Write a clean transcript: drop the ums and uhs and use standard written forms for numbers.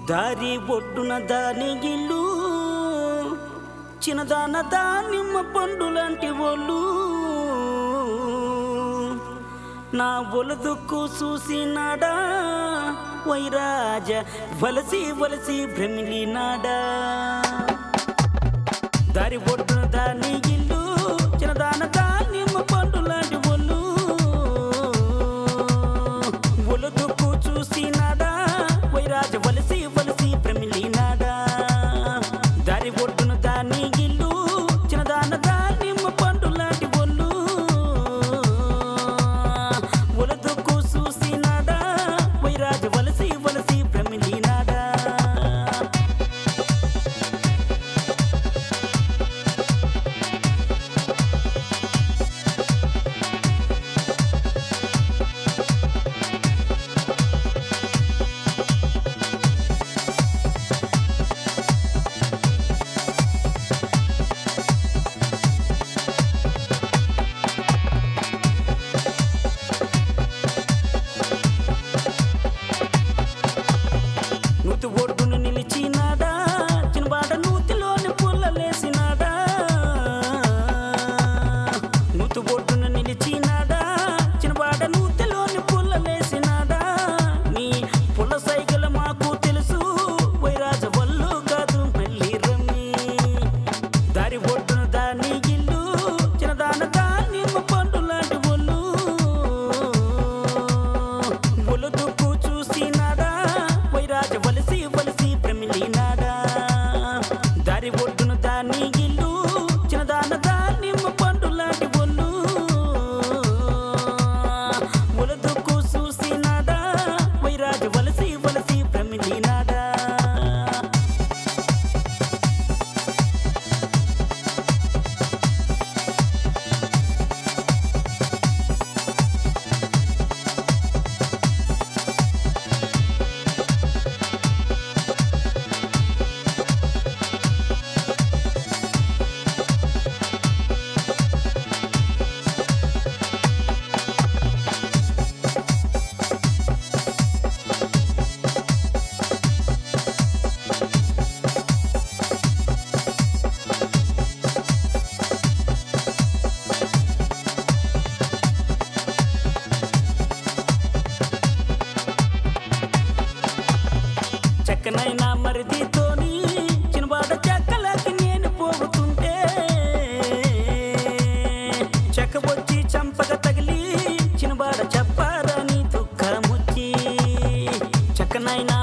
దారి ఒడ్డున దాని ఇల్లు చిన్నదాన దానిమ్మ పండు లాంటి ఒళ్ళు నా ఒలదుక్కు చూసినాడా వైరాజ వలసి వలసి భ్రమిలినాడా దారి ఒడ్డున దాని ఇల్లు చిన్నదాన దానిమ్మ పండు లాంటి ఒళ్ళు ఒలదుక్కు చూసినాడా వైరాజ వలసి వలసి భ్రమిలినాడా దారి ఒడ్డున దాని ఇల్లు చిన్నదాన దానిమ్మ పండు లాంటి ఒళ్ళు ఒలదుక్కు చూసినాడా వైరాజ వలసి వలసి భ్రమిలినాడా నూతి ఒడ్డును నిలిచినాడా చిన్నబాట నూతిలోని పుల్లలేసినాడా నూతి ఒడ్డును నిలిచినాడా చిన్నబాట నూతిలోని పుల్లలేసినాడా నీ పుల్ల సైకిల్ మాకు తెలుసు వైరాజ వల్లు కాదు మళ్ళీ రమ్మి దారి ఒడ్డున దాని ఇల్లు చిన్నదాన దానిమ్మ పండు లాంటి ఒళ్ళు ఒలదుక్కు చూసినాడా వైరాజ వలసి వలసి భ్రమిలినాడా దారి ఒడ్డున దాని ఇల్లు చిన్నదాన దానిమ్మ పండు లాంటి ఒళ్ళు ఒలదుక్కు చూసినాడా వైరాజ వలసి వలసి భ్రమిలినాడా చక్కనైనా మరిదితోని చిన్నబాట చెక్కలకి నేను పోగుతుంటే చెక్క వచ్చి చంపక తగిలి చిన్నబాట చెప్పారని దుఃఖమొచ్చి చక్కనైనా